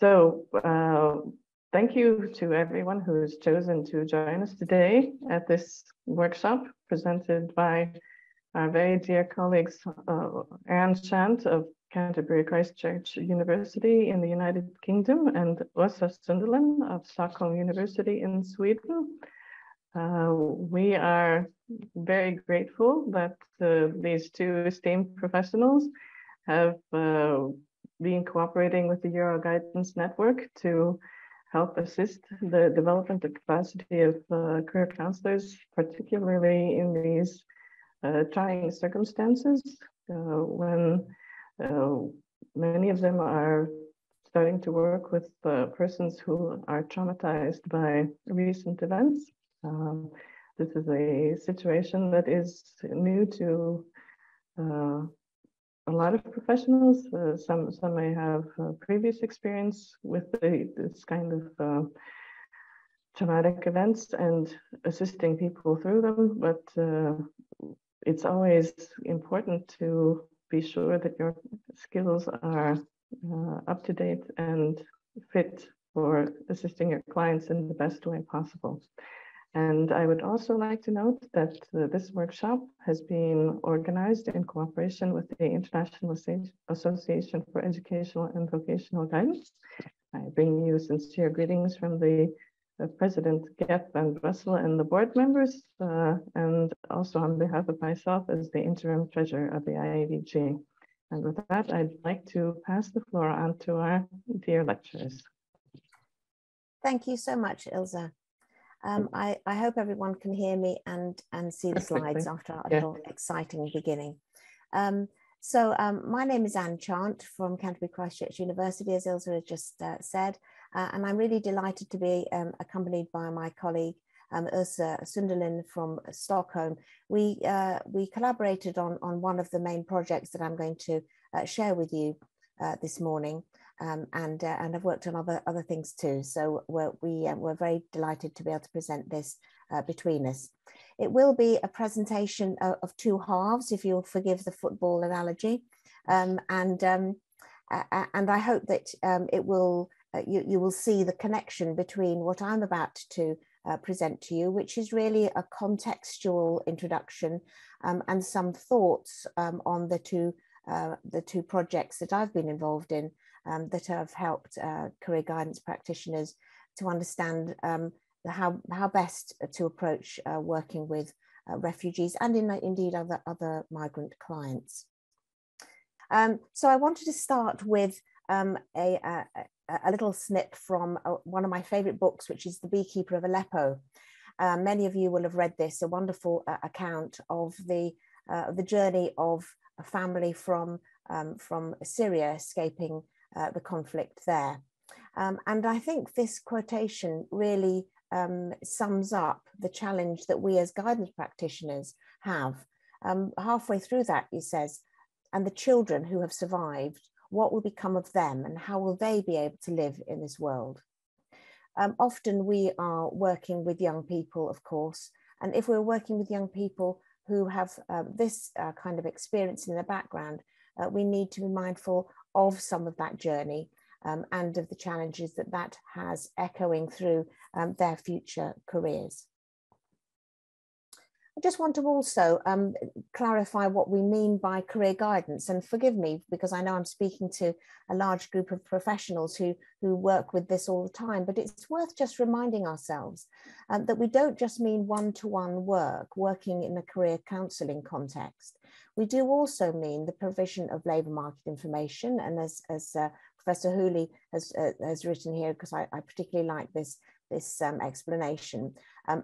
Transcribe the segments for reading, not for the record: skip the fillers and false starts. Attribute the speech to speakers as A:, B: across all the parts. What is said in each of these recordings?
A: So thank you to everyone who's chosen to join us today at this workshop presented by our very dear colleagues, Chant of Canterbury Christchurch University in the United Kingdom and Åsa Sundelin of Stockholm University in Sweden. We are very grateful that these two esteemed professionals have been cooperating with the Euro Guidance Network to help assist the development of capacity of career counselors, particularly in these trying circumstances when many of them are starting to work with persons who are traumatized by recent events. This is a situation that is new to a lot of professionals. Some may have previous experience with this kind of traumatic events and assisting people through them, but it's always important to be sure that your skills are up to date and fit for assisting your clients in the best way possible. And I would also like to note that this workshop has been organized in cooperation with the International Association for Educational and Vocational Guidance. I bring you sincere greetings from the President Gep van Brussel and the board members, and also on behalf of myself as the interim treasurer of the IAEVG. And with that, I'd like to pass the floor on to our dear lecturers.
B: Thank you so much, Ilse. I hope everyone can hear me and see the slides after a little exciting beginning. My name is Chant from Canterbury Christchurch University, as Ilse has just said, and I'm really delighted to be accompanied by my colleague Åsa Sundelin from Stockholm. We collaborated on one of the main projects that I'm going to share with you this morning. And I've worked on other things too. So we're very delighted to be able to present this between us. It will be a presentation of two halves, if you'll forgive the football analogy. And I hope that you will see the connection between what I'm about to present to you, which is really a contextual introduction and some thoughts on the two projects that I've been involved in that have helped career guidance practitioners to understand how best to approach working with refugees and indeed other migrant clients. So I wanted to start with a little snip from one of my favorite books, which is The Beekeeper of Aleppo. Many of you will have read this, a wonderful account of the journey of a family from Syria escaping the conflict there. And I think this quotation really sums up the challenge that we as guidance practitioners have. Halfway through that, he says, and the children who have survived, what will become of them and how will they be able to live in this world? Often we are working with young people, of course, and if we're working with young people who have this kind of experience in their background, we need to be mindful of some of that journey and of the challenges that has echoing through their future careers. I just want to also clarify what we mean by career guidance, and forgive me because I know I'm speaking to a large group of professionals who work with this all the time, but it's worth just reminding ourselves that we don't just mean one-to-one working in a career counselling context. We do also mean the provision of labour market information, and as Professor Hooley has written here, because I particularly like this explanation,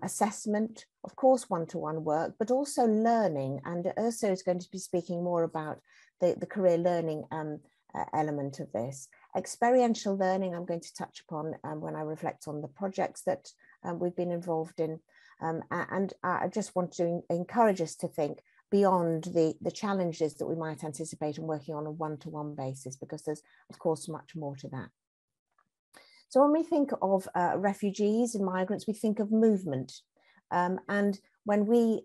B: assessment, of course, one-to-one work, but also learning. And Åsa is going to be speaking more about the career learning element of this. Experiential learning I'm going to touch upon when I reflect on the projects that we've been involved in. And I just want to encourage us to think beyond the challenges that we might anticipate in working on a one-to-one basis, because there's, of course, much more to that. So when we think of refugees and migrants, we think of movement. And when we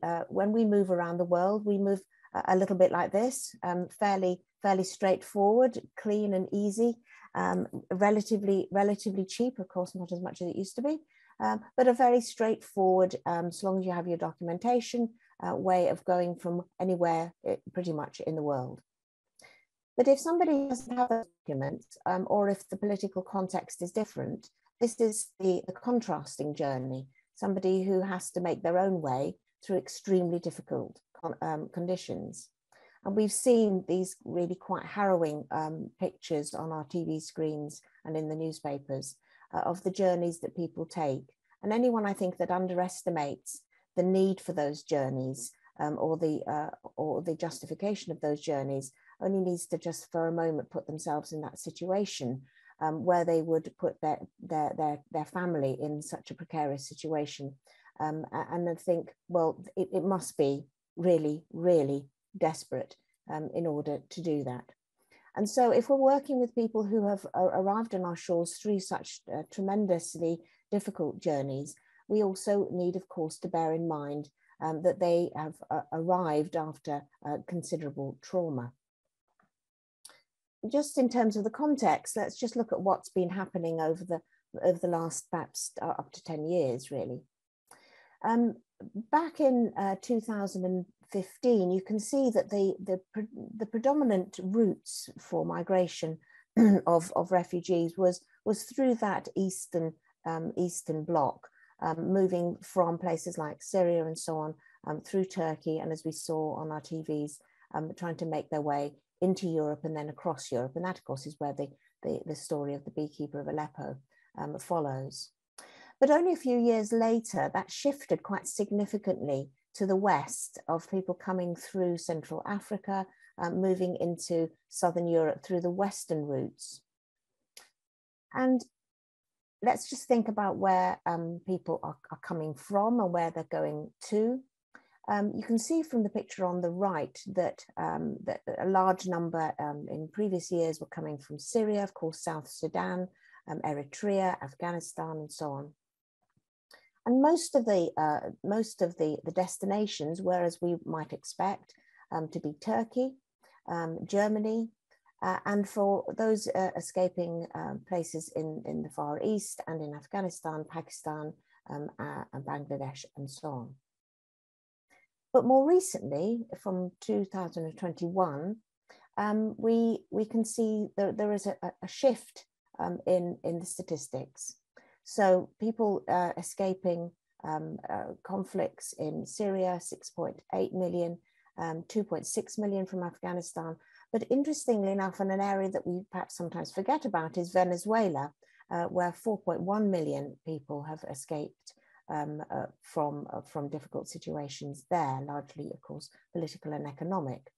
B: move around the world, we move a little bit like this, fairly straightforward, clean and easy. Relatively cheap, of course, not as much as it used to be, but a very straightforward, as long as you have your documentation, way of going from anywhere pretty much in the world. But if somebody doesn't have a document, or if the political context is different, this is the contrasting journey, somebody who has to make their own way through extremely difficult conditions. And we've seen these really quite harrowing pictures on our TV screens and in the newspapers of the journeys that people take. And anyone, I think, that underestimates the need for those journeys or the justification of those journeys only needs to just for a moment put themselves in that situation where they would put their family in such a precarious situation, and then think, well, it must be really, really desperate in order to do that. And so if we're working with people who have arrived on our shores through such tremendously difficult journeys, we also need, of course, to bear in mind that they have arrived after considerable trauma. Just in terms of the context, let's just look at what's been happening over the last perhaps up to 10 years, really. Back in 2015, you can see that the predominant routes for migration of refugees was through that eastern bloc, moving from places like Syria and so on through Turkey, and as we saw on our TVs, trying to make their way into Europe and then across Europe. And that, of course, is where the story of the beekeeper of Aleppo follows. But only a few years later, that shifted quite significantly to the west, of people coming through Central Africa, moving into Southern Europe through the Western routes. And let's just think about where people are coming from and where they're going to. You can see from the picture on the right that, that a large number in previous years were coming from Syria, of course, South Sudan, Eritrea, Afghanistan, and so on. And most of the destinations were, as we might expect, to be Turkey, Germany, and for those escaping places in the Far East and in Afghanistan, Pakistan, and Bangladesh, and so on. But more recently, from 2021, we can see there is a shift in the statistics. So people escaping conflicts in Syria, 6.8 million, 2.6 million from Afghanistan. But interestingly enough, in an area that we perhaps sometimes forget about is Venezuela, where 4.1 million people have escaped from difficult situations there, largely, of course, political and economic.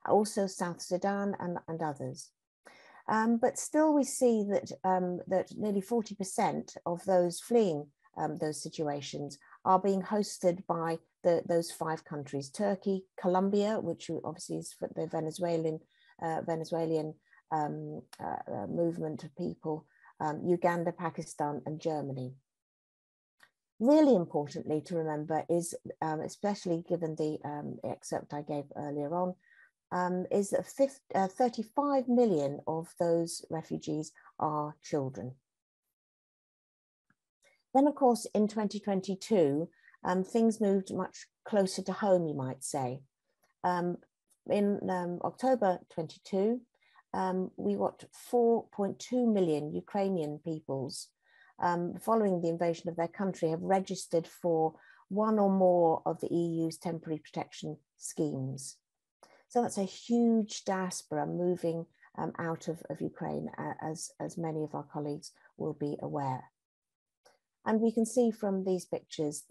B: Also South Sudan and others. But still we see that, that nearly 40% of those fleeing those situations are being hosted by those 5 countries: Turkey, Colombia, which obviously is for the Venezuelan movement of people, Uganda, Pakistan, and Germany. Really importantly to remember is, especially given the excerpt I gave earlier on, is that 35 million of those refugees are children. Then, of course, in 2022, things moved much closer to home, you might say. In October 22, we got 4.2 million Ukrainian peoples, following the invasion of their country, have registered for one or more of the EU's temporary protection schemes. So that's a huge diaspora moving out of Ukraine, as many of our colleagues will be aware. And we can see from these pictures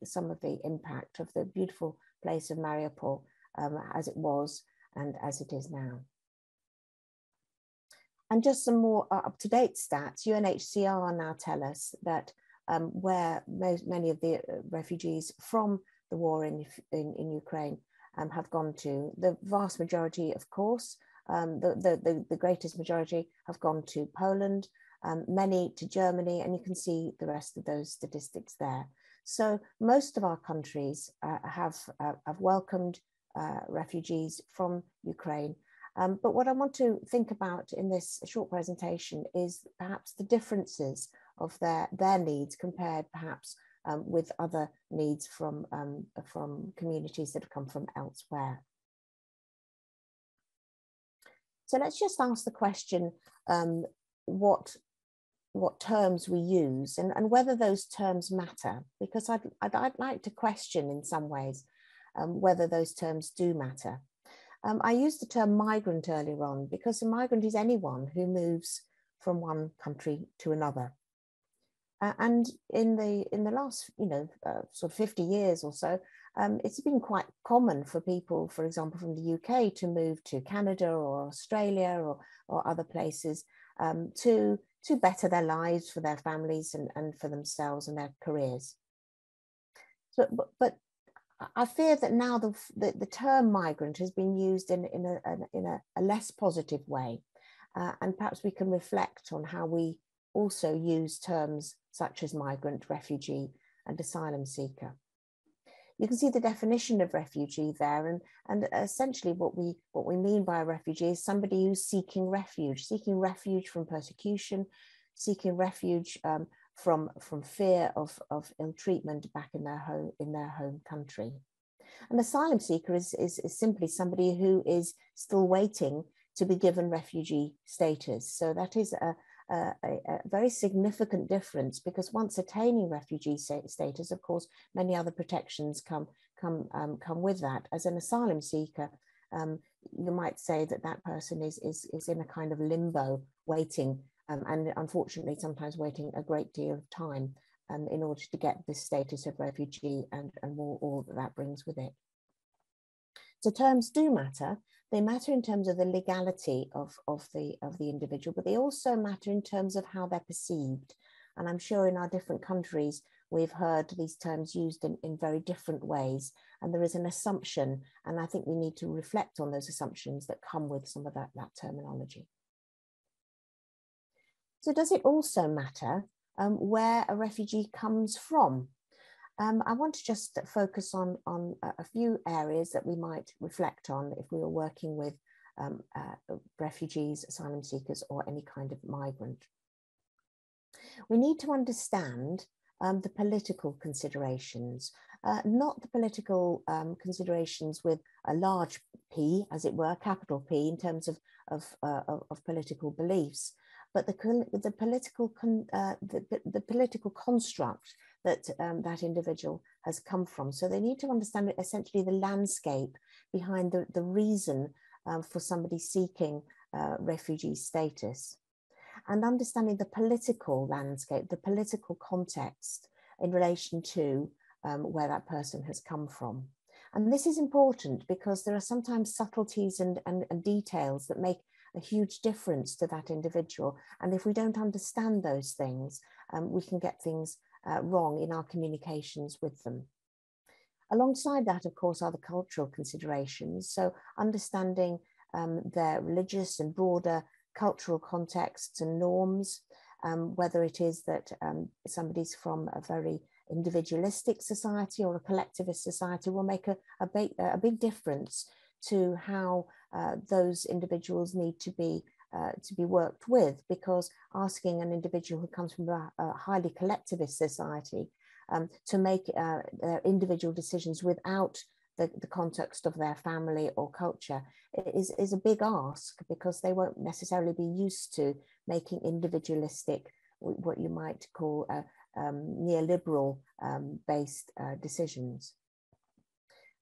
B: some of the impact of the beautiful place of Mariupol as it was and as it is now. And just some more up-to-date stats. UNHCR now tell us that where many of the refugees from the war in Ukraine have gone to, the vast majority, of course, the greatest majority have gone to Poland, many to Germany, and you can see the rest of those statistics there. So most of our countries have welcomed refugees from Ukraine, But what I want to think about in this short presentation is perhaps the differences of their needs compared perhaps with other needs from communities that have come from elsewhere. So let's just ask the question, what terms we use and whether those terms matter, because I'd like to question in some ways whether those terms do matter. I used the term migrant earlier on because a migrant is anyone who moves from one country to another. And in the last, sort of 50 years or so, it's been quite common for people, for example, from the UK to move to Canada or Australia or other places to better their lives for their families and for themselves and their careers. So, but I fear that now the term migrant has been used in a less positive way, and perhaps we can reflect on how we also use terms such as migrant, refugee, and asylum seeker. You can see the definition of refugee there, and essentially what we mean by a refugee is somebody who's seeking refuge from persecution, seeking refuge from fear of ill treatment back in their home country. An asylum seeker is simply somebody who is still waiting to be given refugee status. So that is a very significant difference, because once attaining refugee status, of course, many other protections come with that. As an asylum seeker, you might say that person is in a kind of limbo, waiting, and unfortunately sometimes waiting a great deal of time in order to get this status of refugee and all that brings with it. So terms do matter. They matter in terms of the legality of the individual, but they also matter in terms of how they're perceived. And I'm sure in our different countries, we've heard these terms used in very different ways. And there is an assumption, and I think we need to reflect on those assumptions that come with some of that terminology. So does it also matter where a refugee comes from? I want to just focus on a few areas that we might reflect on if we were working with refugees, asylum seekers, or any kind of migrant. We need to understand the political considerations, not the political considerations with a large P, as it were, capital P, in terms of political beliefs, but the political construct that that individual has come from. So they need to understand essentially the landscape behind the reason for somebody seeking refugee status, and understanding the political landscape, the political context in relation to where that person has come from. And this is important because there are sometimes subtleties and details that make a huge difference to that individual. And if we don't understand those things, we can get things wrong in our communications with them. Alongside that, of course, are the cultural considerations. So understanding their religious and broader cultural contexts and norms, whether it is that somebody's from a very individualistic society or a collectivist society, will make a big difference to how those individuals need to be worked with, because asking an individual who comes from a highly collectivist society to make their individual decisions without the context of their family or culture is a big ask, because they won't necessarily be used to making individualistic, what you might call neoliberal based decisions.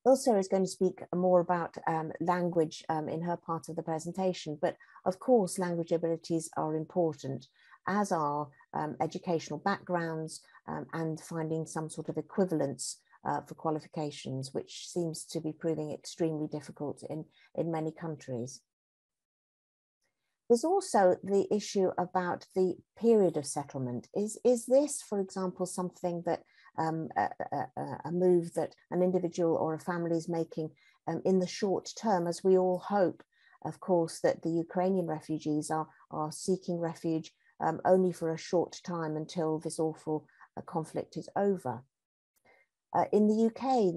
B: Ilse is going to speak more about language in her part of the presentation, but of course language abilities are important, as are educational backgrounds and finding some sort of equivalence for qualifications, which seems to be proving extremely difficult in many countries. There's also the issue about the period of settlement. Is this, for example, something that a move that an individual or a family is making in the short term, as we all hope, of course, that the Ukrainian refugees are seeking refuge only for a short time until this awful conflict is over. In the UK,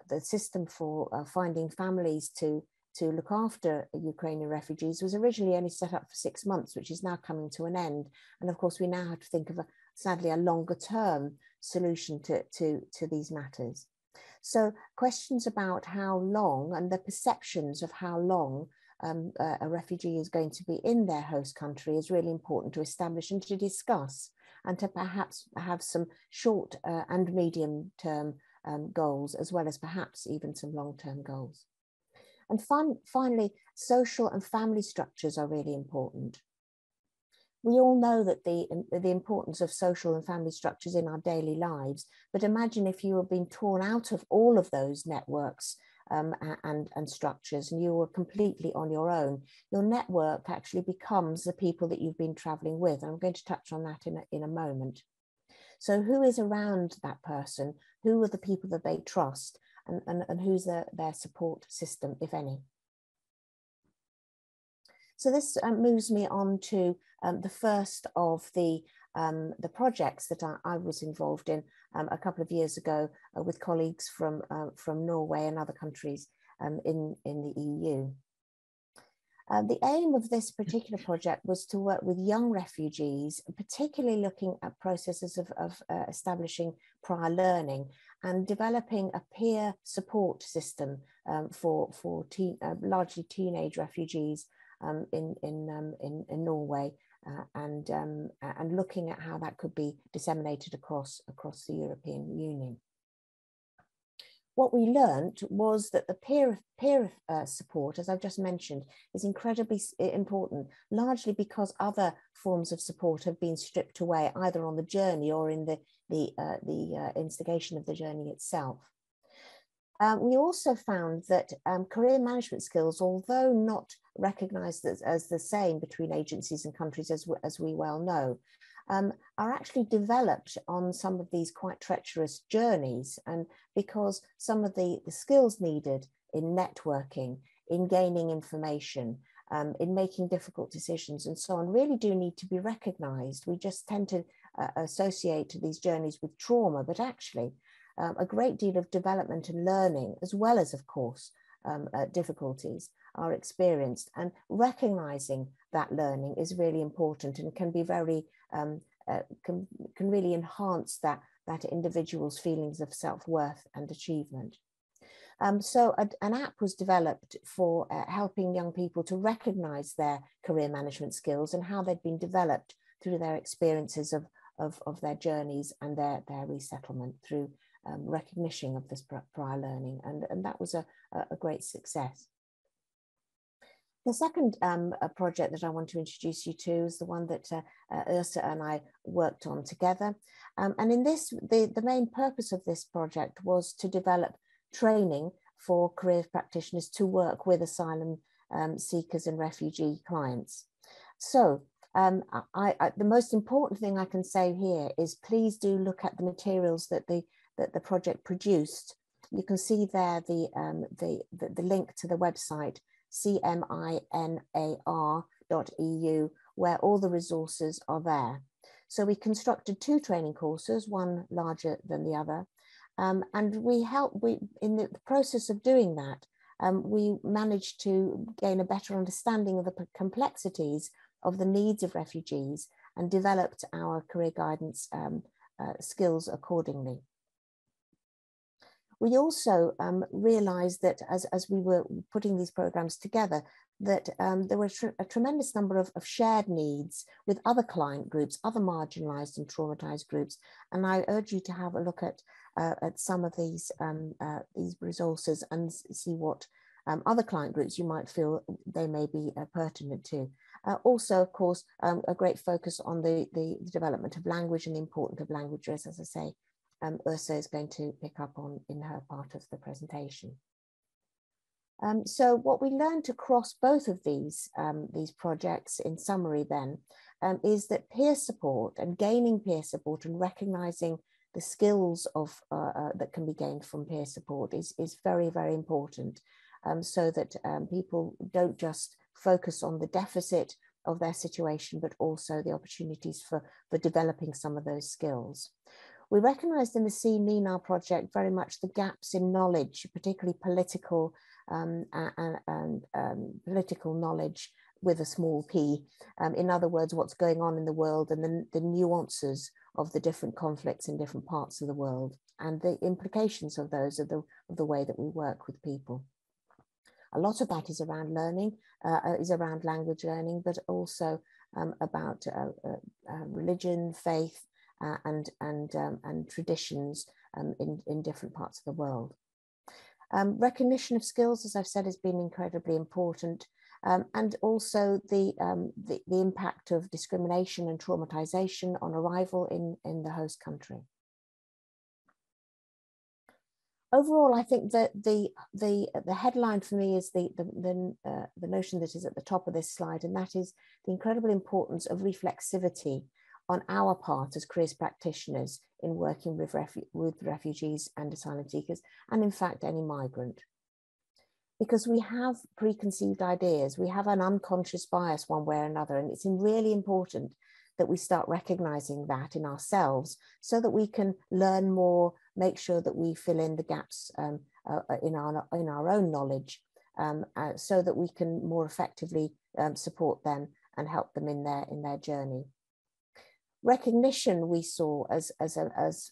B: the system for finding families to to look after Ukrainian refugees was originally only set up for 6 months, which is now coming to an end. And of course, we now have to think of, sadly, a longer term solution to these matters. So questions about how long and the perceptions of how long a refugee is going to be in their host country is really important to establish and to discuss, and to perhaps have some short and medium term goals, as well as perhaps even some long-term goals. And finally, social and family structures are really important. We all know that the importance of social and family structures in our daily lives, but imagine if you were being torn out of all of those networks and structures, and you were completely on your own. Your network actually becomes the people that you've been traveling with. And I'm going to touch on that in a moment. So who is around that person? Who are the people that they trust? And who's their support system, if any? So this moves me on to the first of the projects that I was involved in a couple of years ago with colleagues from Norway and other countries in the EU. The aim of this particular project was to work with young refugees, particularly looking at processes of establishing prior learning and developing a peer support system for largely teenage refugees in Norway, and looking at how that could be disseminated across the European Union. What we learned was that the peer support, as I've just mentioned, is incredibly important, largely because other forms of support have been stripped away, either on the journey or in the instigation of the journey itself. We also found that career management skills, although not recognised as the same between agencies and countries, as we well know, are actually developed on some of these quite treacherous journeys, and because some of the skills needed in networking, in gaining information, in making difficult decisions and so on, really do need to be recognised. We just tend to associate these journeys with trauma, but actually a great deal of development and learning, as well as, of course, difficulties, are experienced, and recognising that learning is really important and can be very can really enhance that individual's feelings of self-worth and achievement. So an app was developed for helping young people to recognise their career management skills and how they'd been developed through their experiences of their journeys and their resettlement through recognition of this prior learning, and that was a great success. The second project that I want to introduce you to is the one that Ursa and I worked on together. And in this, the main purpose of this project was to develop training for career practitioners to work with asylum seekers and refugee clients. So the most important thing I can say here is please do look at the materials that the project produced. You can see there the link to the website cminar.eu, where all the resources are there. So we constructed 2 training courses, one larger than the other, and in the process of doing that, we managed to gain a better understanding of the complexities of the needs of refugees and developed our career guidance skills accordingly. We also realised that as we were putting these programmes together, that there were a tremendous number of shared needs with other client groups, other marginalised and traumatised groups. And I urge you to have a look at some of these resources and see what other client groups you might feel they may be pertinent to. Also, of course, a great focus on the development of language and the importance of languages, as I say, Ursa is going to pick up on in her part of the presentation. So what we learned across both of these projects, in summary then, is that peer support and gaining peer support and recognising the skills of that can be gained from peer support is very, very important, so that people don't just focus on the deficit of their situation, but also the opportunities for developing some of those skills. We recognised in the CMINAR project very much the gaps in knowledge, particularly political and political knowledge with a small p. In other words, what's going on in the world and the nuances of the different conflicts in different parts of the world and the implications of those of the way that we work with people. A lot of that is around learning, is around language learning, but also about religion, faith, and traditions in different parts of the world. Recognition of skills, as I've said, has been incredibly important, and also the impact of discrimination and traumatization on arrival in the host country. Overall, I think that the headline for me is the notion that is at the top of this slide, and that is the incredible importance of reflexivity on our part as careers practitioners in working with refugees and asylum seekers, and in fact any migrant. Because we have preconceived ideas, we have an unconscious bias one way or another, and it's really important that we start recognizing that in ourselves so that we can learn more, make sure that we fill in the gaps in our own knowledge, so that we can more effectively support them and help them in their journey. Recognition we saw as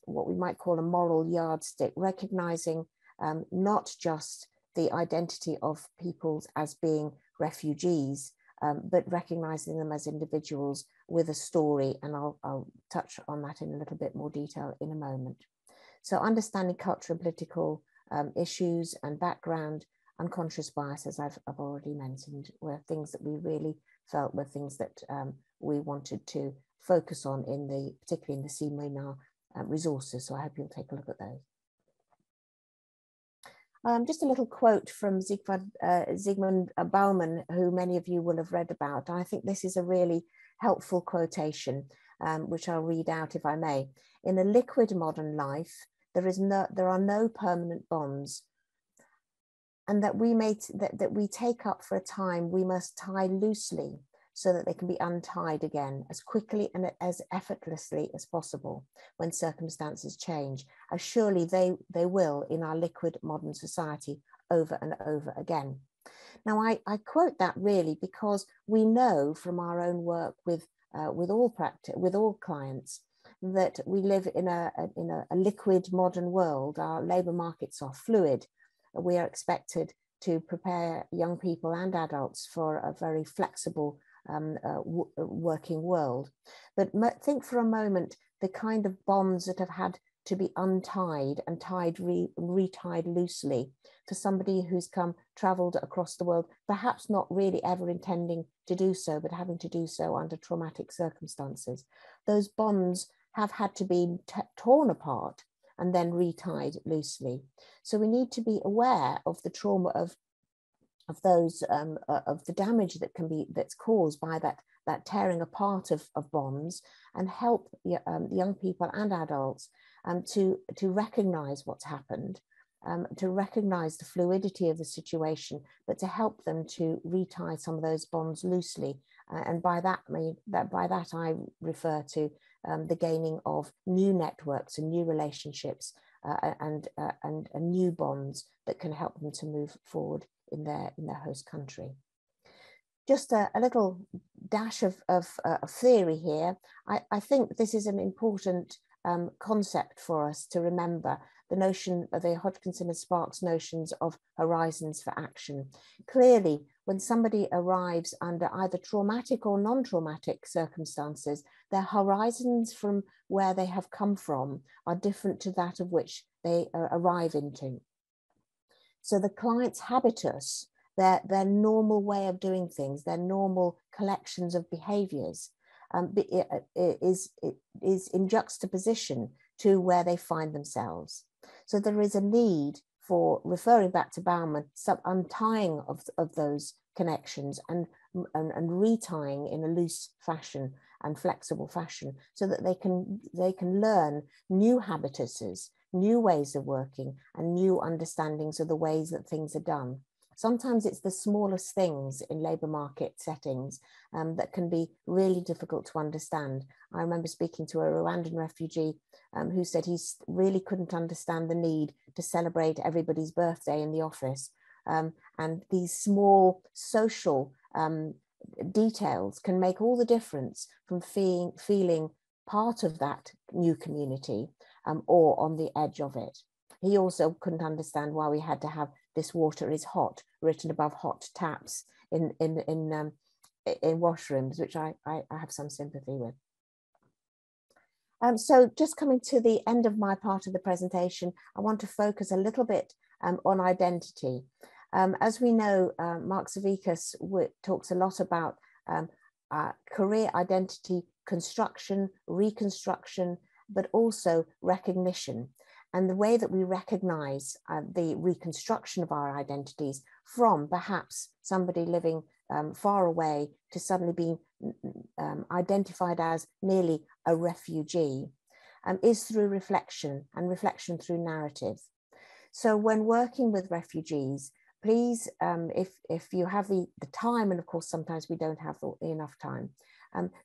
B: what we might call a moral yardstick, recognizing not just the identity of peoples as being refugees, but recognizing them as individuals with a story, and I'll touch on that in a little bit more detail in a moment. So understanding cultural and political issues and background, unconscious bias, as I've already mentioned, were things that we really felt were things that we wanted to focus on particularly in the seminar resources. So I hope you'll take a look at those. Just a little quote from Zygmunt Bauman, who many of you will have read about. I think this is a really helpful quotation, which I'll read out if I may. In a liquid modern life, there are no permanent bonds, and that we take up for a time, we must tie loosely so that they can be untied again as quickly and as effortlessly as possible when circumstances change, as surely they will in our liquid modern society over and over again. Now, I quote that really because we know from our own work with all clients that we live in a liquid modern world. Our labour markets are fluid. We are expected to prepare young people and adults for a very flexible working world. But think for a moment the kind of bonds that have had to be untied and retied loosely for somebody who's travelled across the world, perhaps not really ever intending to do so, but having to do so under traumatic circumstances. Those bonds have had to be torn apart and then retied loosely. So we need to be aware of the trauma of those of the damage that's caused by that tearing apart of bonds, and help young people and adults to recognize what's happened, to recognize the fluidity of the situation, but to help them to retie some of those bonds loosely. And by that I refer to the gaining of new networks and new relationships and new bonds that can help them to move forward in their host country. Just a little dash of theory here. I think this is an important concept for us to remember, the notion of the Hodgkinson and Sparks notions of horizons for action. Clearly, when somebody arrives under either traumatic or non-traumatic circumstances, their horizons from where they have come from are different to that of which they arrive into. So the client's habitus, their normal way of doing things, their normal collections of behaviours is in juxtaposition to where they find themselves. So there is a need for, referring back to Bauman, some untying of those connections and retying in a loose fashion and flexible fashion, so that they can learn new habituses, new ways of working, and new understandings of the ways that things are done. Sometimes it's the smallest things in labour market settings that can be really difficult to understand. I remember speaking to a Rwandan refugee who said he really couldn't understand the need to celebrate everybody's birthday in the office, and these small social details can make all the difference from feeling part of that new community or on the edge of it. He also couldn't understand why we had to have "this water is hot" written above hot taps in washrooms, which I have some sympathy with. So just coming to the end of my part of the presentation, I want to focus a little bit on identity. As we know, Mark Savickas talks a lot about career identity construction, reconstruction, but also recognition, and the way that we recognize the reconstruction of our identities from perhaps somebody living far away to suddenly being identified as merely a refugee is through reflection, and reflection through narrative. So when working with refugees, please, if you have the time, and of course sometimes we don't have enough time,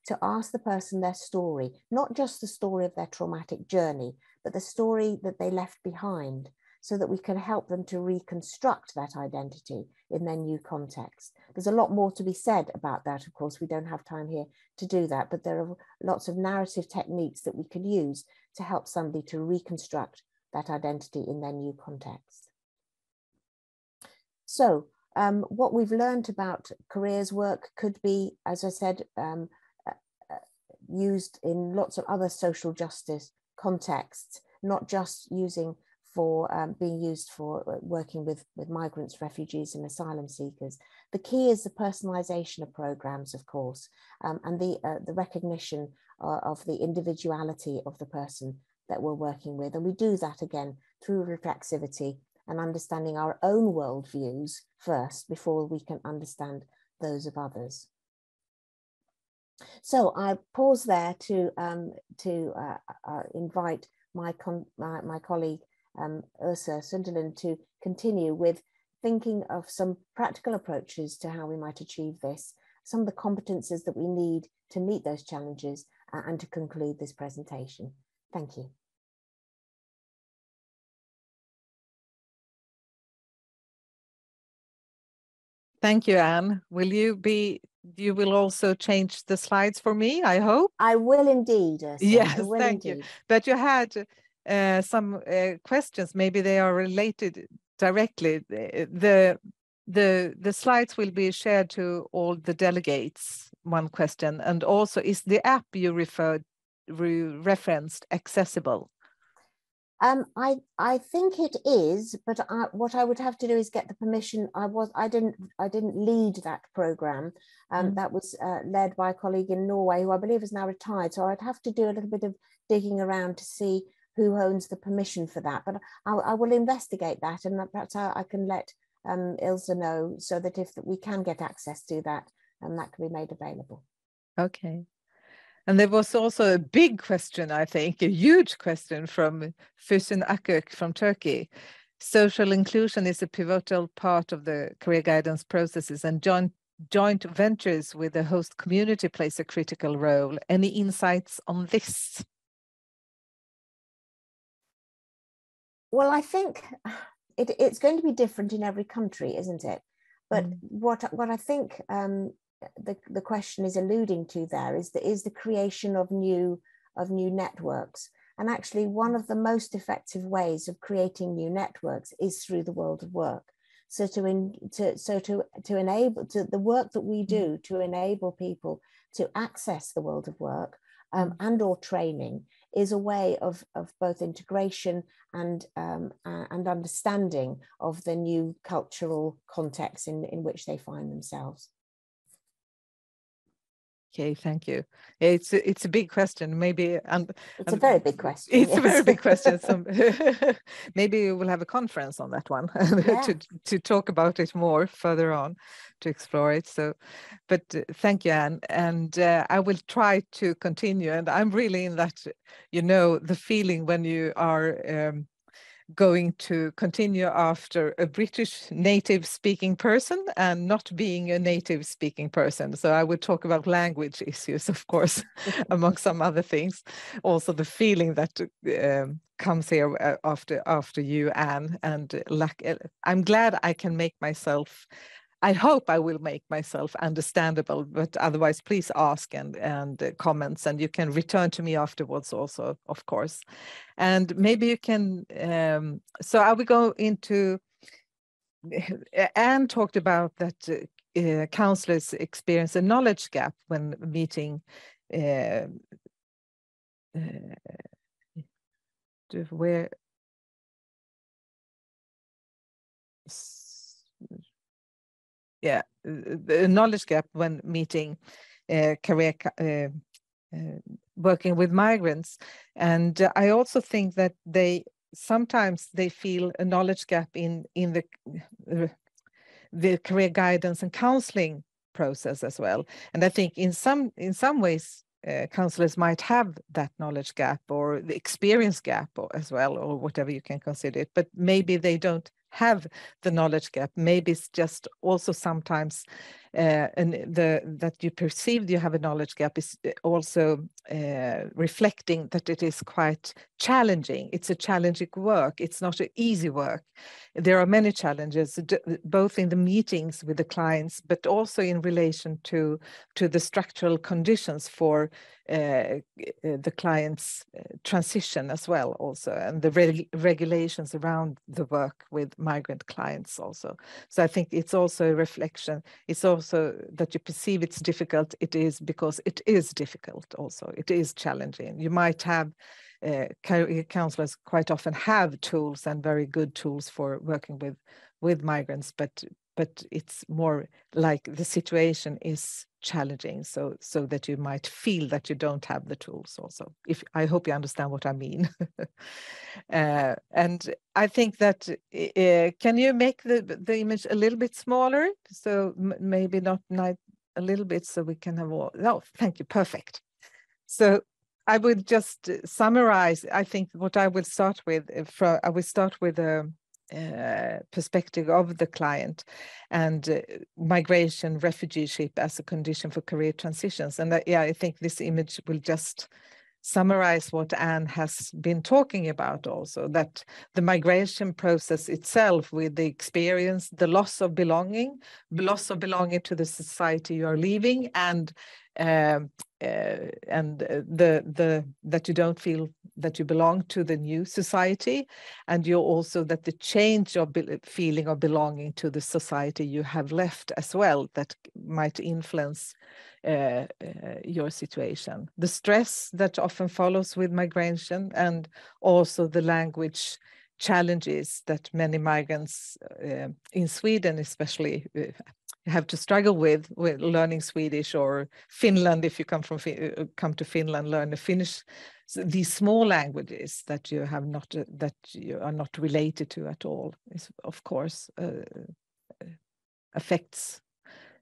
B: to ask the person their story, not just the story of their traumatic journey, but the story that they left behind, so that we can help them to reconstruct that identity in their new context. There's a lot more to be said about that, of course, we don't have time here to do that, but there are lots of narrative techniques that we can use to help somebody to reconstruct that identity in their new context. So what we've learned about careers work could be, as I said, used in lots of other social justice contexts, not just being used for working with migrants, refugees and asylum seekers. The key is the personalization of programs, of course, and the recognition of the individuality of the person that we're working with. And we do that again through reflexivity and understanding our own worldviews first before we can understand those of others. So I pause there to invite my colleague Ursa Sundelin to continue with thinking of some practical approaches to how we might achieve this, some of the competences that we need to meet those challenges, and to conclude this presentation. Thank you.
C: Thank you, Anne. You will also change the slides for me, I hope?
B: I will indeed, Ursa.
C: Yes, thank you. But you had some questions, maybe they are related directly. The slides will be shared to all the delegates, one question. And also, is the app you referenced accessible?
B: I think it is, but what I would have to do is get the permission. I didn't lead that program. That was led by a colleague in Norway who I believe is now retired. So I'd have to do a little bit of digging around to see who owns the permission for that. But I will investigate that, and perhaps I can let Ilse know, so that if we can get access to that, that can be made available.
C: Okay. And there was also a big question, I think, a huge question from Füsun Akök from Turkey. Social inclusion is a pivotal part of the career guidance processes, and joint ventures with the host community plays a critical role. Any insights on this?
B: Well, I think it's going to be different in every country, isn't it? But what I think the question is alluding to there is the creation of new networks. And actually, one of the most effective ways of creating new networks is through the world of work. So to enable the work that we do to enable people to access the world of work and or training is a way of both integration and understanding of the new cultural context in which they find themselves.
C: Okay, thank you. It's a big question. Maybe
B: it's a very big question.
C: It's a very big question. So maybe we'll have a conference on that one to talk about it more further on, to explore it. So, but thank you, Anne. And I will try to continue. And I'm really in that, the feeling when you are going to continue after a British native speaking person and not being a native speaking person. So I would talk about language issues, of course, among some other things. Also the feeling that comes here after you, Anne, and I'm glad I can make myself, I hope I will make myself understandable, but otherwise please ask and comments, and you can return to me afterwards also, of course. And maybe you can, so I will go into, Anne talked about that counselors experience a knowledge gap when meeting where the knowledge gap when meeting career working with migrants. And I also think that sometimes they feel a knowledge gap in the career guidance and counseling process as well. And I think in some ways counselors might have that knowledge gap or the experience gap as well, or whatever you can consider it, but maybe they don't have the knowledge gap. Maybe it's just also sometimes that you perceive you have a knowledge gap is also reflecting that it is quite challenging. It's a challenging work. It's not an easy work. There are many challenges, both in the meetings with the clients, but also in relation to the structural conditions for the client's transition as well also, and the regulations around the work with migrant clients also. So I think it's also a reflection. It's also that you perceive it's difficult. It is because it is difficult also. It is challenging. You might have career counselors quite often have tools and very good tools for working with migrants, but it's more like the situation is challenging, so that you might feel that you don't have the tools also. I hope you understand what I mean. And I think that can you make the image a little bit smaller, so maybe not a little bit, so we can have all. No, thank you, perfect. So I would just summarize. I think what I will start with, I will start with a perspective of the client and migration, refugeeship as a condition for career transitions. And I think this image will just summarize what Anne has been talking about also, that the migration process itself, with the experience, the loss of belonging to the society you are leaving, and that you don't feel that you belong to the new society, and you also that the change of feeling of belonging to the society you have left as well, that might influence your situation. The stress that often follows with migration, and also the language challenges that many migrants in Sweden especially have to struggle with learning Swedish, or Finland, if you come to Finland, learn the Finnish. So these small languages that you have not that you are not related to at all is, of course, affects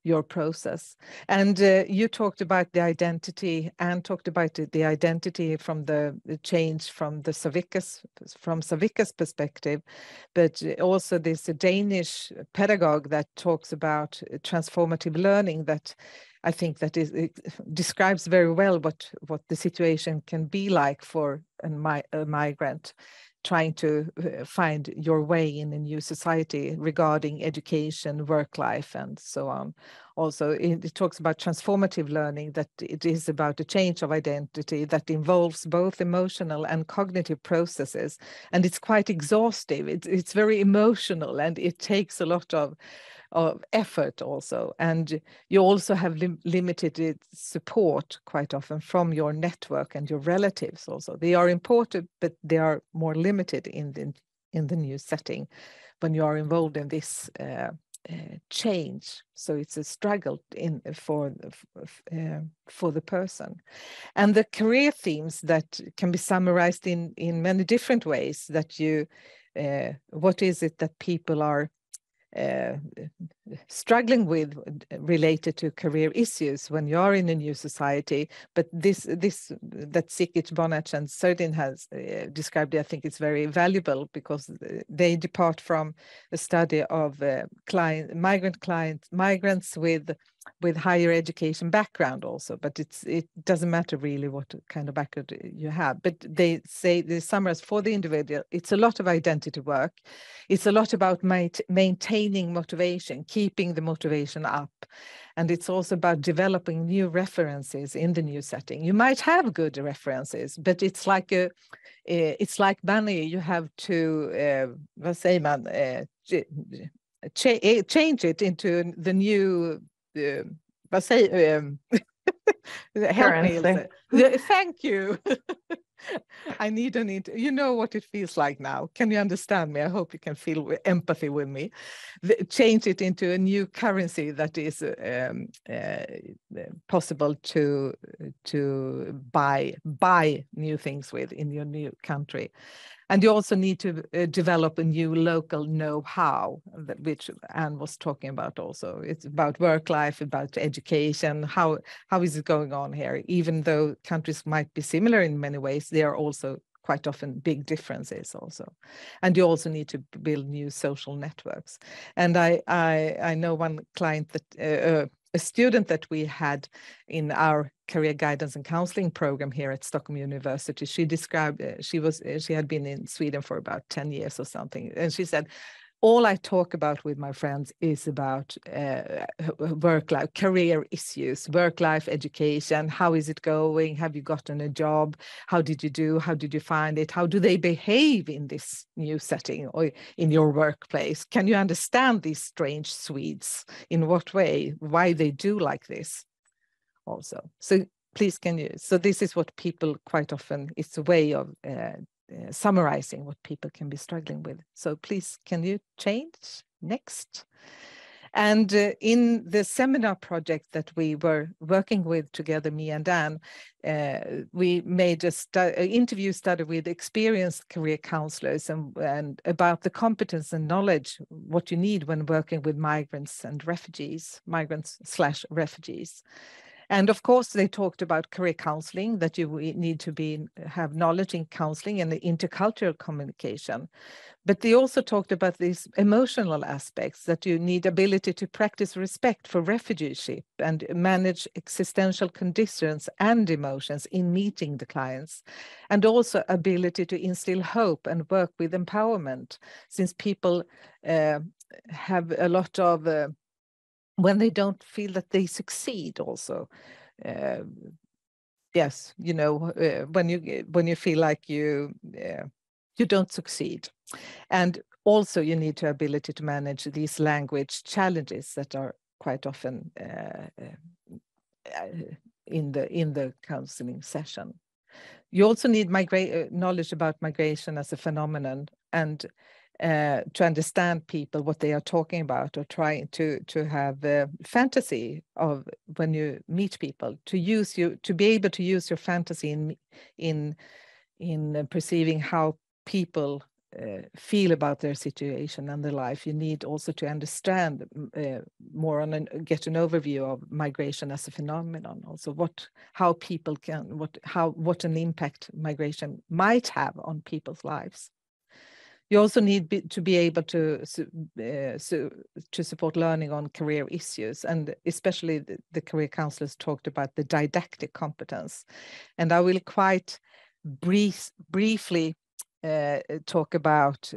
C: your process. And you talked about the identity, and talked about the identity from the change from the Savika's perspective, but also this Danish pedagogue that talks about transformative learning, that I think that it describes very well what the situation can be like for a migrant trying to find your way in a new society regarding education, work life, and so on. Also, it talks about transformative learning, that it is about a change of identity that involves both emotional and cognitive processes. And it's quite exhaustive. It's very emotional, and it takes a lot of effort also. And you also have limited support quite often from your network and your relatives also. They are important, but they are more limited in the new setting when you are involved in this change. So it's a struggle for the person. And the career themes that can be summarized in many different ways, that you what is it that people are struggling with related to career issues when you are in a new society. But this that Sikic, Bonach, and Serdin has described, I think it's very valuable, because they depart from a study of migrants with higher education background also, but it doesn't matter really what kind of background you have. But they summarize for the individual, it's a lot of identity work. It's a lot about maintaining motivation, keeping the motivation up. And it's also about developing new references in the new setting. You might have good references, but it's like money. You have to, change it into the new, help me, Ilse. Thank you. I need you know what it feels like now. Can you understand me? I hope you can feel empathy with me. Change it into a new currency that is possible to buy new things with in your new country. And you also need to develop a new local know-how, which Anne was talking about also. It's about work life, about education. How is it going on here? Even though countries might be similar in many ways, there are also quite often big differences also. And you also need to build new social networks. And I know one client that a student that we had in our career guidance and counseling program here at Stockholm University, she described, she had been in Sweden for about 10 years or something. And she said, all I talk about with my friends is about work-life, career issues, work-life education. How is it going? Have you gotten a job? How did you do? How did you find it? How do they behave in this new setting or in your workplace? Can you understand these strange Swedes? In what way? Why they do like this also? So please, so this is what people quite often, it's a way of summarizing what people can be struggling with. So please, can you change? Next. And in the seminar project that we were working with together, me and Anne, we made an interview study with experienced career counselors and about the competence and knowledge, what you need when working with migrants and refugees, migrants/refugees. And of course, they talked about career counseling, that you need to have knowledge in counseling and intercultural communication. But they also talked about these emotional aspects, that you need ability to practice respect for refugeeship and manage existential conditions and emotions in meeting the clients. And also ability to instill hope and work with empowerment, since people have a lot of when they don't feel that they succeed also. Yes, you know, when you feel like you don't succeed. And also you need to ability to manage these language challenges that are quite often in the counseling session. You also need knowledge about migration as a phenomenon, and to understand people, what they are talking about, or trying to have a fantasy of when you meet people, to be able to use your fantasy in perceiving how people feel about their situation and their life. You need also to understand more on and get an overview of migration as a phenomenon. Also, how people can what an impact migration might have on people's lives. You also need to be able to support learning on career issues, and especially the career counselors talked about the didactic competence. And I will quite briefly talk about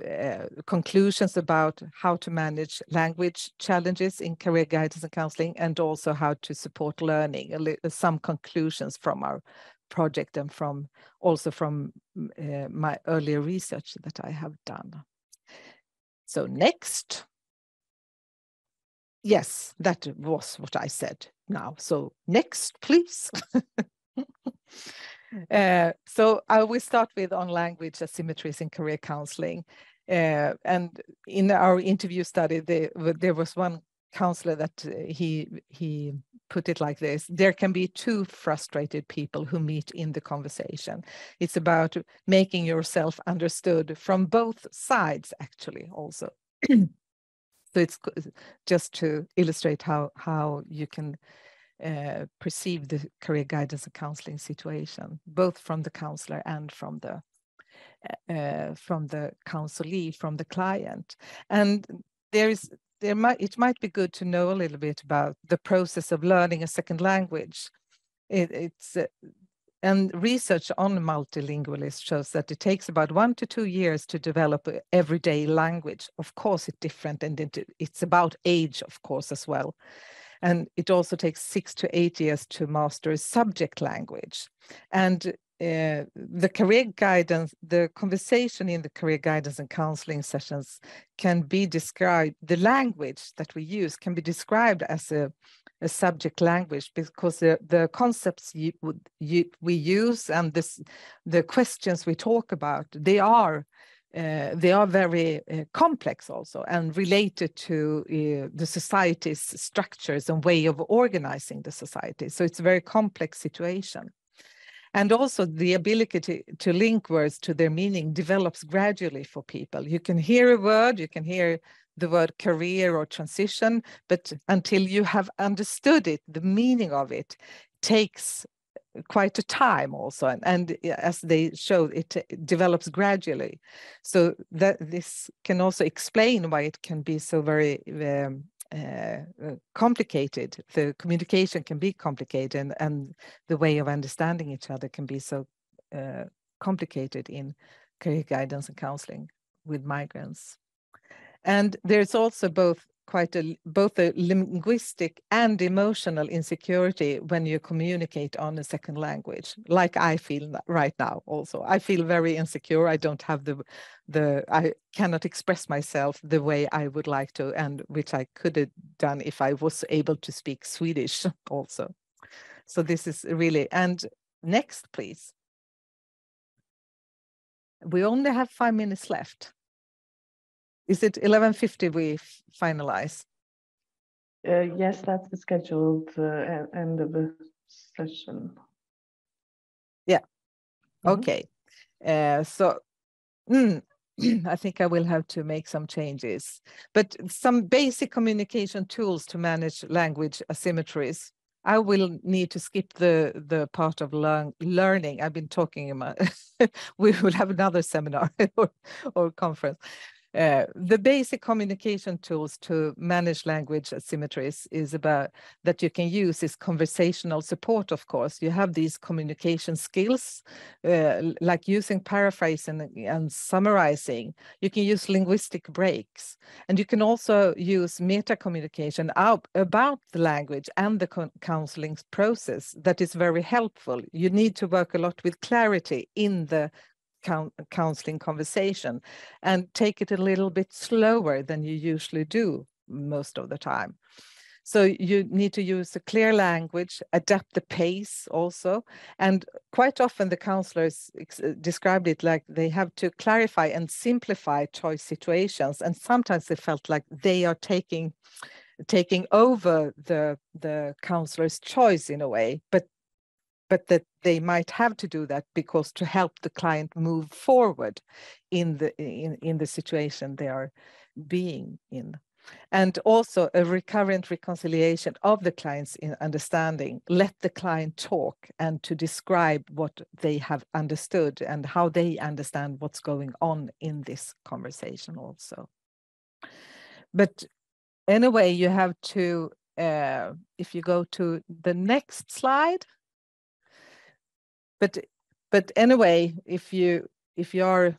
C: conclusions about how to manage language challenges in career guidance and counseling, and also how to support learning, some conclusions from our project and from my earlier research that I have done. So next. Yes, that was what I said now. So next, please. So I will start with on language asymmetries in career counseling. And in our interview study, there was one counselor that he put it like this: there can be two frustrated people who meet in the conversation. It's about making yourself understood from both sides, actually, also. So it's just to illustrate how you can perceive the career guidance and counseling situation, both from the counselor and from the counselee, from the client. And it might be good to know a little bit about the process of learning a second language. And research on multilingualism shows that it takes about 1 to 2 years to develop an everyday language. Of course, it's different, and it's about age, of course, as well. And it also takes 6 to 8 years to master a subject language. And the career guidance, the conversation in the career guidance and counseling sessions can be described, the language that we use can be described as a subject language, because the concepts we use and the questions we talk about, they are very complex also, and related to the society's structures and way of organizing the society. So it's a very complex situation. And also the ability to link words to their meaning develops gradually for people. You can hear a word, you can hear the word career or transition, but until you have understood it, the meaning of it takes quite a time also. And as they show, it develops gradually. So that this can also explain why it can be so very complicated. The communication can be complicated, and the way of understanding each other can be so complicated in career guidance and counseling with migrants. And there's also both a linguistic and emotional insecurity when you communicate on a second language, like I feel right now also. I feel very insecure. I don't have I cannot express myself the way I would like to, and which I could have done if I was able to speak Swedish also. So this is really, and next, please. We only have 5 minutes left. Is it 11:50 we finalize?
A: Yes, that's the scheduled end of the session.
C: Yeah. Okay. I think I will have to make some changes, but some basic communication tools to manage language asymmetries. I will need to skip the part of learning. I've been talking about. We will have another seminar or conference. The basic communication tools to manage language asymmetries is about that you can use is conversational support, of course. You have these communication skills, like using paraphrasing and summarizing. You can use linguistic breaks. And you can also use meta-communication about the language and the counseling process that is very helpful. You need to work a lot with clarity in the counseling conversation and take it a little bit slower than you usually do most of the time. So you need to use a clear language, adapt the pace also. And quite often the counselors described it like they have to clarify and simplify choice situations. And sometimes they felt like they are taking over the counselor's choice in a way, but that they might have to do that because to help the client move forward in the situation they are being in. And also a recurrent reconciliation of the client's understanding. Let the client talk and to describe what they have understood and how they understand what's going on in this conversation also. But anyway, you have to, if you go to the next slide. But anyway, if you are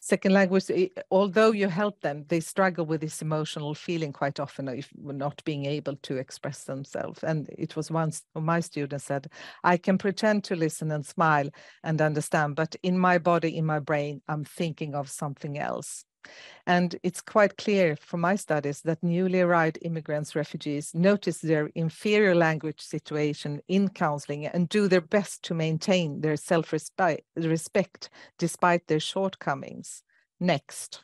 C: second language, although you help them, they struggle with this emotional feeling quite often if not being able to express themselves. And it was once my student said, I can pretend to listen and smile and understand, but in my body, in my brain, I'm thinking of something else. And it's quite clear from my studies that newly arrived immigrants, refugees, notice their inferior language situation in counseling and do their best to maintain their self-respect despite their shortcomings. Next.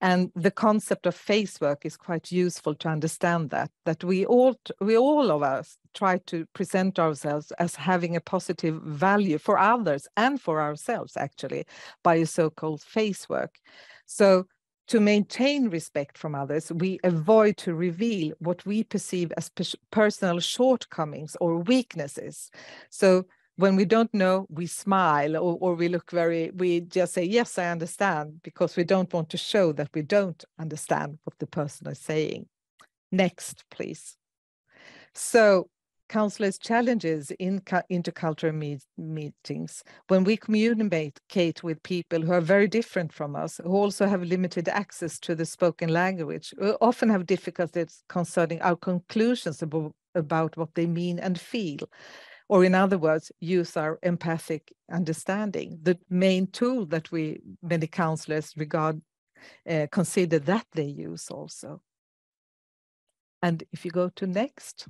C: And the concept of face work is quite useful to understand that we all of us try to present ourselves as having a positive value for others and for ourselves actually by a so-called face work. So To maintain respect from others, we avoid to reveal what we perceive as personal shortcomings or weaknesses. So when we don't know, we smile or we just say, yes, I understand, because we don't want to show that we don't understand what the person is saying. Next, please. So counselors' challenges in intercultural meetings, when we communicate with people who are very different from us, who also have limited access to the spoken language, we often have difficulties concerning our conclusions about what they mean and feel. Or in other words, use our empathic understanding, the main tool that many counselors consider that they use also. And if you go to next,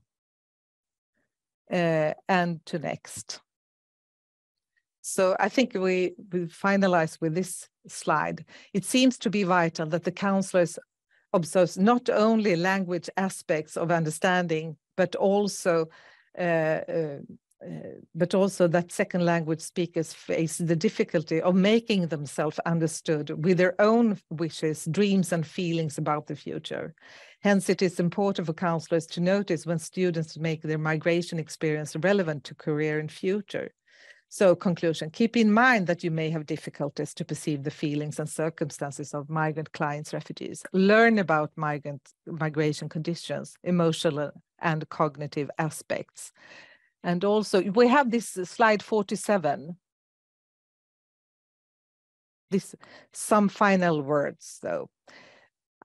C: and to next. So I think we finalize with this slide. It seems to be vital that the counselors observe not only language aspects of understanding, but also that second language speakers face the difficulty of making themselves understood with their own wishes, dreams, and feelings about the future. Hence, it is important for counselors to notice when students make their migration experience relevant to career and future. So, conclusion, keep in mind that you may have difficulties to perceive the feelings and circumstances of migrant clients, refugees. Learn about migration conditions, emotional and cognitive aspects. And also, we have this slide 47. Some final words, though.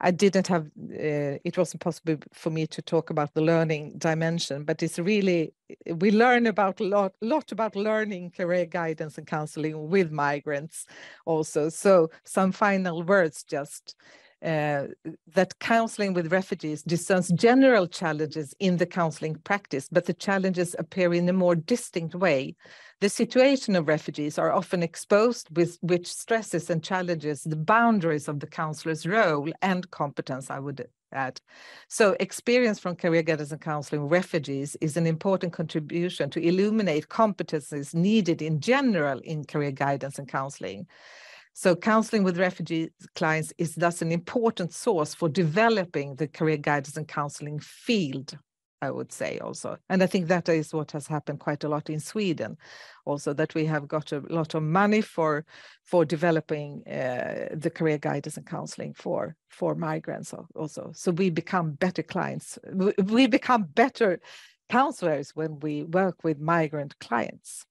C: I didn't have, it wasn't possible for me to talk about the learning dimension, but it's really, we learn about a lot about learning, career guidance and counseling with migrants also. So some final words just. That counseling with refugees discerns general challenges in the counseling practice, but the challenges appear in a more distinct way. The situation of refugees are often exposed, with which stresses and challenges the boundaries of the counselor's role and competence, I would add. So experience from career guidance and counseling refugees is an important contribution to illuminate competencies needed in general in career guidance and counseling. So counseling with refugee clients is thus an important source for developing the career guidance and counseling field, I would say also. And I think that is what has happened quite a lot in Sweden, also that we have got a lot of money for developing the career guidance and counseling for migrants also. So we become better clients. We become better counselors when we work with migrant clients.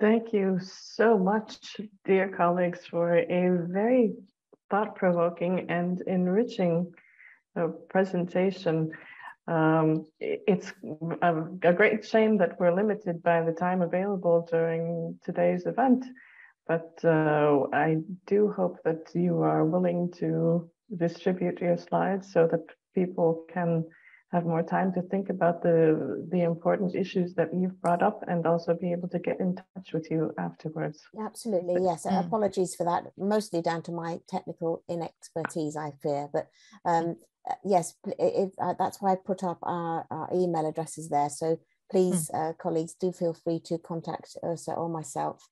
A: Thank you so much, dear colleagues, for a very thought-provoking and enriching presentation. It's a great shame that we're limited by the time available during today's event, but I do hope that you are willing to distribute your slides so that people can have more time to think about the important issues that you've brought up and also be able to get in touch with you afterwards.
B: Absolutely, yes. Apologies for that, mostly down to my technical inexpertise, I fear. But yes, that's why I put up our email addresses there. So please, colleagues, do feel free to contact Ursa or myself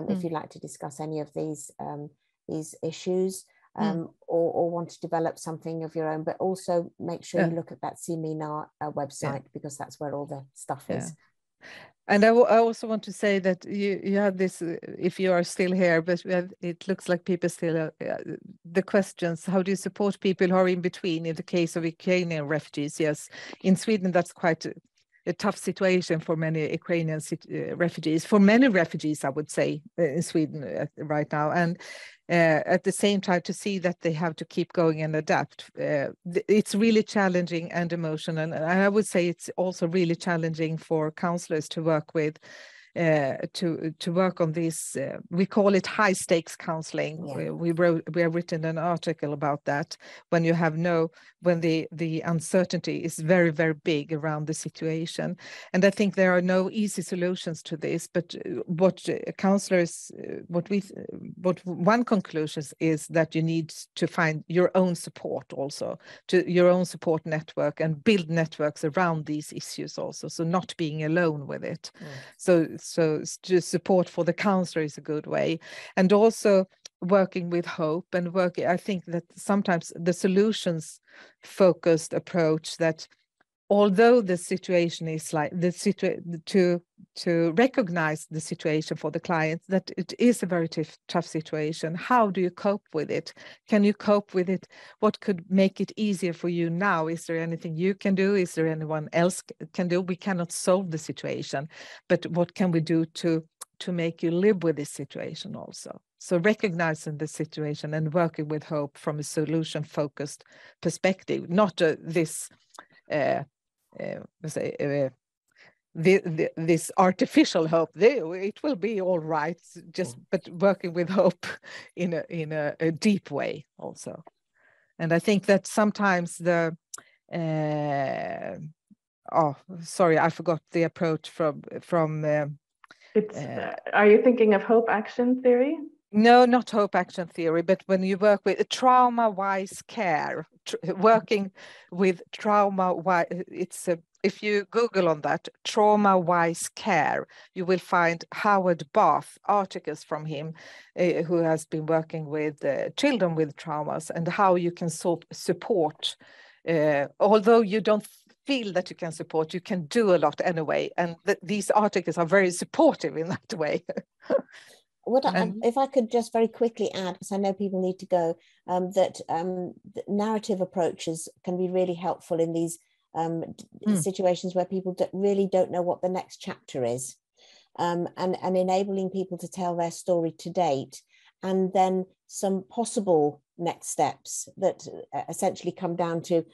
B: if you'd like to discuss any of these issues. Or want to develop something of your own, but also make sure you look at that seminar website, because that's where all the stuff is.
C: And I also want to say that you have this, if you are still here, but it looks like people still, the questions, how do you support people who are in between in the case of Ukrainian refugees? Yes, in Sweden, that's quite a tough situation for many Ukrainian refugees, for many refugees, I would say, in Sweden right now. And at the same time, to see that they have to keep going and adapt. It's really challenging and emotional. And I would say it's also really challenging for counselors to work with, to work on this. We call it high stakes counseling. Yeah. We have written an article about that, when you have when the uncertainty is very, very big around the situation. And I think there are no easy solutions to this, but what counselors, what one conclusion is that you need to find your own support also, to your own support network, and build networks around these issues also. So not being alone with it. So So support for the counselor is a good way. And also working with hope and I think that sometimes the solutions focused approach, that although the situation is like to recognize the situation for the client, that it is a very tough situation. How do you cope with it? Can you cope with it? What could make it easier for you now? Is there anything you can do? Is there anyone else can do? We cannot solve the situation, but what can we do to make you live with this situation also? So recognizing the situation and working with hope from a solution-focused perspective, not this this artificial hope. It will be all right, but working with hope in a deep way also. And I think that sometimes sorry, I forgot the approach from.
A: Are you thinking of hope action theory?
C: No, not hope action theory, but when you work with trauma-wise care, working with it's if you Google on that, trauma-wise care, you will find Howard Bath articles from him, who has been working with children with traumas, and how you can support, although you don't feel that you can support, you can do a lot anyway. And these articles are very supportive in that way.
B: If I could just very quickly add, because I know people need to go, that narrative approaches can be really helpful in these situations where people really don't know what the next chapter is, and enabling people to tell their story to date, and then some possible next steps that essentially come down to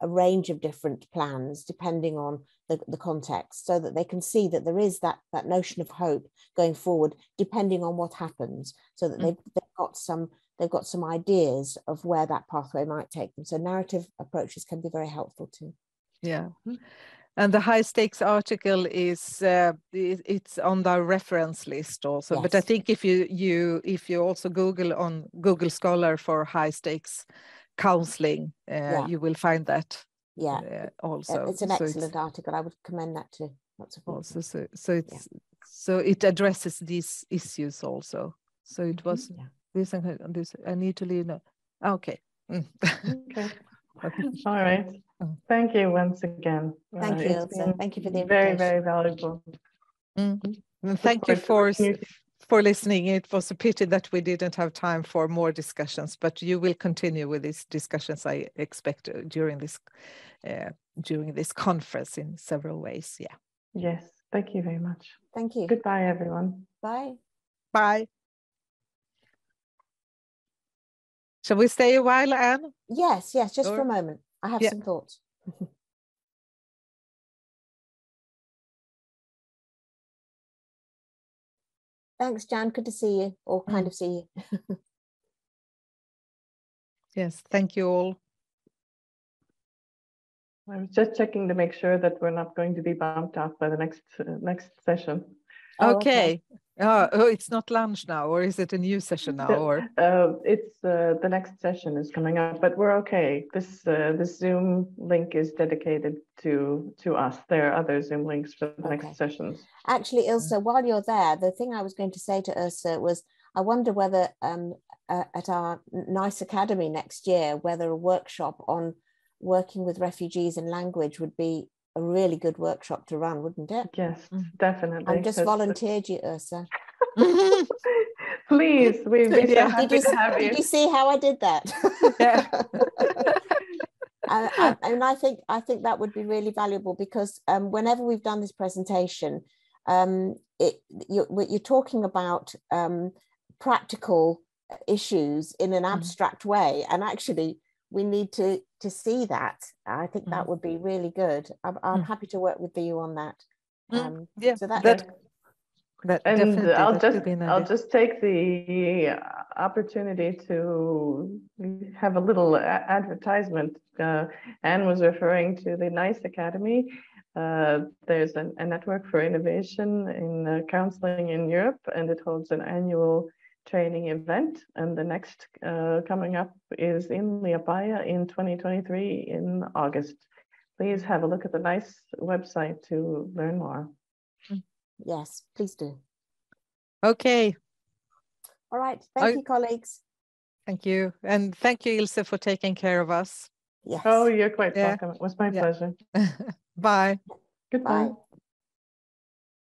B: a range of different plans depending on the context, so that they can see that there is that notion of hope going forward depending on what happens, so that they've got some ideas of where that pathway might take them. So narrative approaches can be very helpful too.
C: Yeah. And the high stakes article is it's on the reference list also. Yes. But I think if you also Google on Google Scholar for high stakes counseling, you will find that.
B: Yeah.
C: Also,
B: it's an excellent article. I would commend that to lots of people. Also,
C: so it addresses these issues also. So it was this. I need to leave now. Okay.
A: Okay. All right. Thank you once again.
B: Thank you, Ilse. Thank you for the
A: invitation. Very,
B: invitation.
A: very valuable.
C: Thank you for listening. It was a pity that we didn't have time for more discussions, but you will continue with these discussions, I expect, during this conference in several ways. Yeah.
A: Yes. Thank you very much.
B: Thank you.
A: Goodbye, everyone.
B: Bye.
C: Bye. Shall we stay a while, Anne?
B: Yes, just for a moment. I have some thoughts. Thanks, Jan. Good to see you, or kind of see you.
C: Yes, thank you all.
A: I was just checking to make sure that we're not going to be bumped off by the next session.
C: Okay. Oh, it's not lunch now, or is it a new session now? Or
A: it's the next session is coming up, but we're okay. This Zoom link is dedicated to us. There are other Zoom links for the next sessions.
B: Actually, Ilse, while you're there, the thing I was going to say to Ursa was, I wonder whether at our NICE Academy next year, whether a workshop on working with refugees and language would be a really good workshop to run, wouldn't it?
A: Yes, definitely.
B: I've just volunteered you, Ursa.
A: Please, we'd be so happy to have you.
B: Did you see how I did that?
C: Yeah.
B: And I think that would be really valuable, because whenever we've done this presentation, you're talking about practical issues in an abstract way, and actually we need to see that. I think that would be really good. I'm happy to work with you on that. So
A: and I'll just take the opportunity to have a little advertisement. Anne was referring to the NICE Academy. There's a network for innovation in counseling in Europe, and it holds an annual training event. And the next coming up is in Liepāja in 2023 in August. Please have a look at the NICE website to learn more.
B: Yes, please do.
C: Okay.
B: All right. Thank you, colleagues.
C: Thank you. And thank you, Ilse, for taking care of us.
B: Yes.
A: Oh, you're quite welcome. It was my pleasure.
C: Bye.
A: Goodbye.
B: Bye.